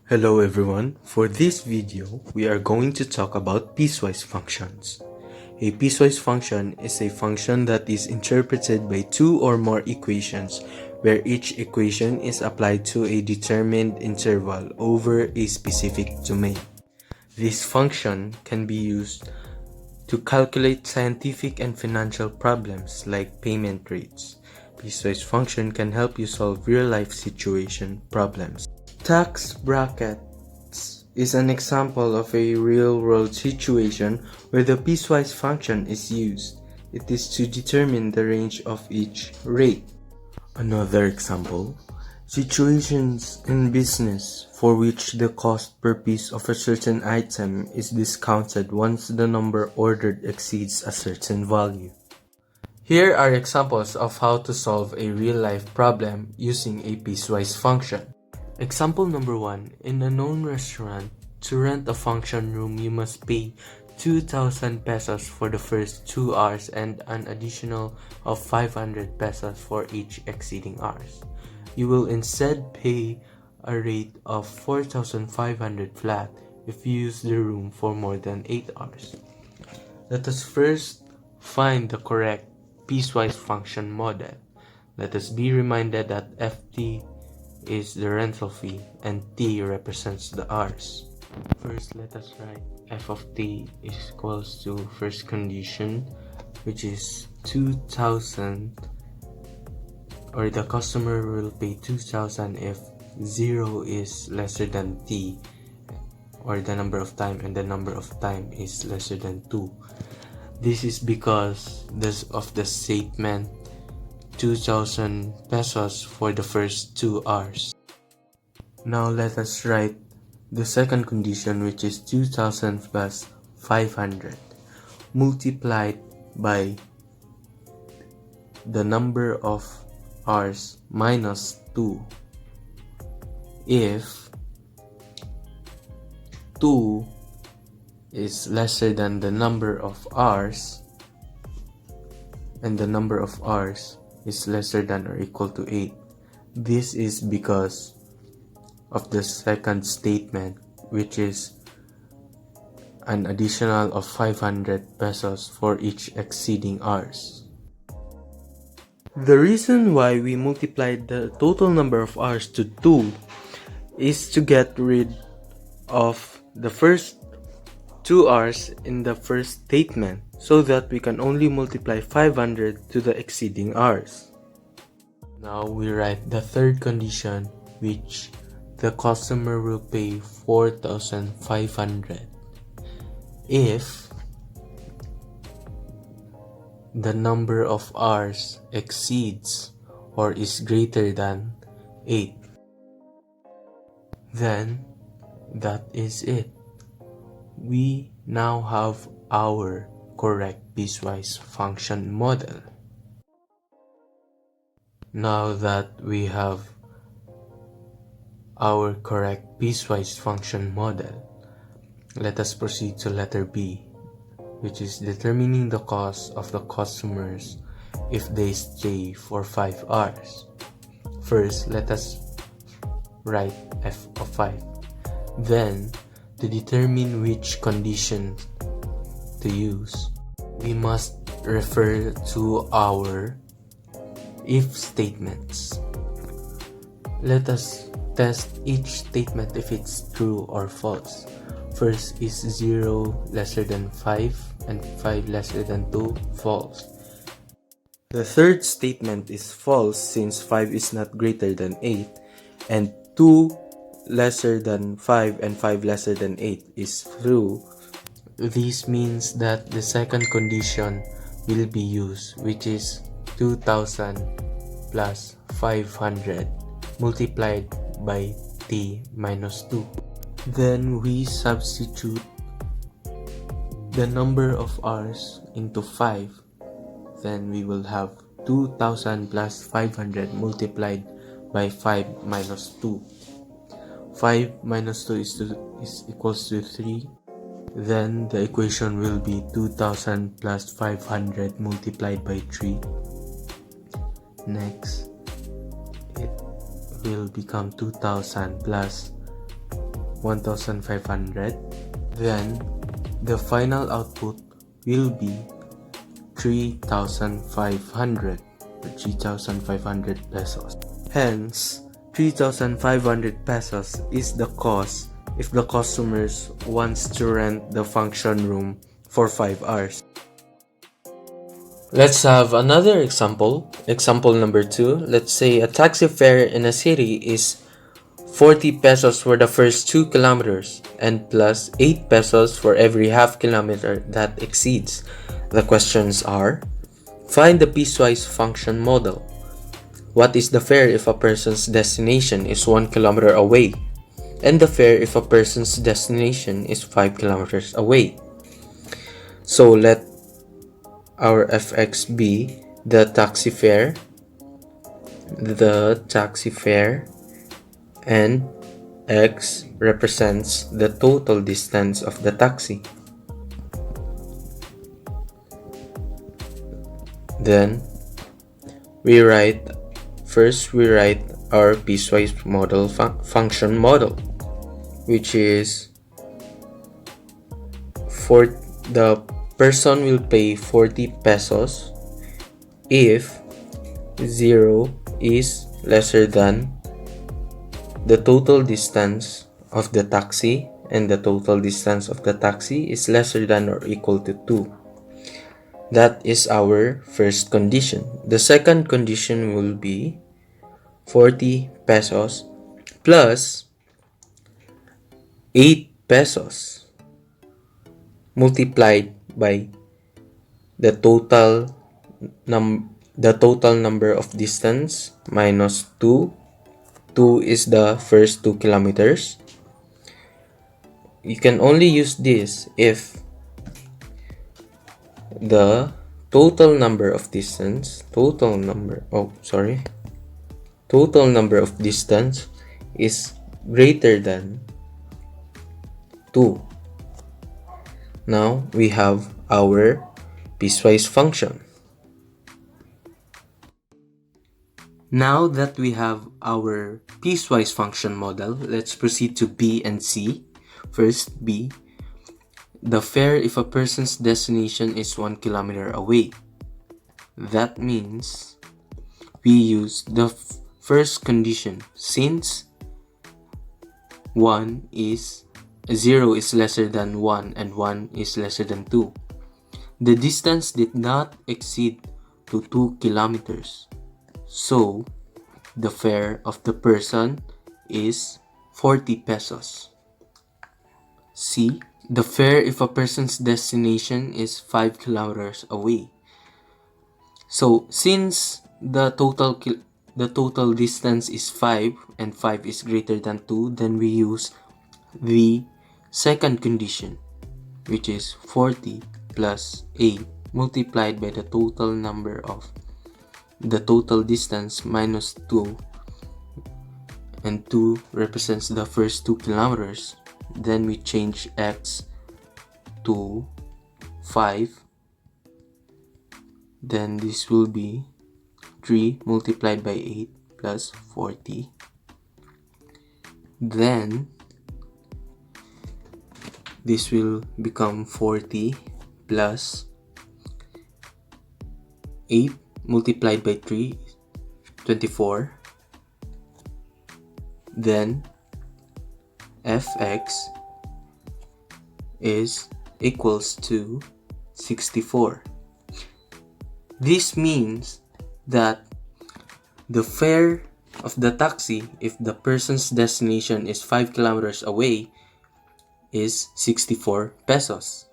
Hello everyone, for this video we are going to talk about piecewise functions. A piecewise function is a function that is interpreted by two or more equations where each equation is applied to a determined interval over a specific domain. This function can be used to calculate scientific and financial problems like payment rates. Piecewise function can help you solve real-life situation problems. Tax brackets is an example of a real-world situation where the piecewise function is used. It is to determine the range of each rate. Another example, situations in business for which the cost per piece of a certain item is discounted once the number ordered exceeds a certain value. Here are examples of how to solve a real-life problem using a piecewise function. Example number 1. In a known restaurant, to rent a function room you must pay 2,000 pesos for the first 2 hours and an additional of 500 pesos for each exceeding hours. You will instead pay a rate of 4,500 flat if you use the room for more than 8 hours. Let us first find the correct piecewise function model. Let us be reminded that ft is the rental fee and t represents the hours. First, let us write f of t is equals to first condition, which is 2,000, or the customer will pay 2,000 if 0 is lesser than t, or the number of time, and the number of time is lesser than 2. This is because of the statement 2,000 pesos for the first 2 hours. Now let us write the second condition, which is 2,000 plus 500 multiplied by the number of hours minus 2 if 2 is lesser than the number of hours and the number of hours is lesser than or equal to 8. This is because of the second statement, which is an additional of 500 pesos for each exceeding hours. The reason why we multiplied the total number of hours to 2 is to get rid of the first 2 hours in the first statement, so that we can only multiply 500 to the exceeding hours. Now we write the third condition, which the customer will pay 4,500 if the number of hours exceeds or is greater than 8. Then that is it. We now have our correct piecewise function model. Now that we have our correct piecewise function model, let us proceed to letter B, which is determining the cost of the customers if they stay for 5 hours. First, let us write f of 5. Then, to determine which condition to use, we must refer to our if statements. Let us test each statement if it's true or false. First is 0 lesser than 5 and 5 lesser than 2, false. The third statement is false since 5 is not greater than 8, and 2 lesser than 5 and 5 lesser than 8 is true. This means that the second condition will be used, which is 2,000 plus 500 multiplied by t minus 2. Then we substitute the number of hours into 5. Then we will have 2,000 plus 500 multiplied by 5 minus 2. 5 minus 2 is equals to 3. Then the equation will be 2,000 plus 500 multiplied by 3. Next, it will become 2,000 plus 1,500. Then the final output will be 3,500 or 3,500 pesos. Hence, 3,500 pesos is the cost if the customers wants to rent the function room for 5 hours. Let's have another example. Example number 2. Let's say a taxi fare in a city is 40 pesos for the first 2 kilometers and plus 8 pesos for every half kilometer that exceeds. The questions are: find the piecewise function model. What is the fare if a person's destination is 1 kilometer away? And the fare if a person's destination is 5 kilometers away. So let our fx be the taxi fare, and x represents the total distance of the taxi. Then we write our piecewise model function model, which is for the person will pay 40 pesos if 0 is lesser than the total distance of the taxi and the total distance of the taxi is lesser than or equal to 2. That is our first condition. The second condition will be 40 pesos plus 8 pesos multiplied by the total number of distance minus 2. 2 is the first 2 kilometers. You can only use this if the total number of distance is greater than 2. Now we have our piecewise function. Now that we have our piecewise function model, let's proceed to B and C. First, B. The fare if a person's destination is 1 kilometer away. That means we use the first condition. Since 0 is lesser than 1 and 1 is lesser than 2, the distance did not exceed to 2 kilometers. So, the fare of the person is 40 pesos. C. The fare if a person's destination is 5 kilometers away. So, since the total distance is 5 and 5 is greater than 2, then we use the second condition, which is 40 plus 8 multiplied by the total distance minus 2, and 2 represents the first 2 kilometers. Then we change x to 5. Then this will be 3 multiplied by 8 plus 40. Then this will become 40 plus 8 multiplied by 3, 24. Then fx is equals to 64. This means that the fare of the taxi, if the person's destination is 5 kilometers away, is 64 pesos.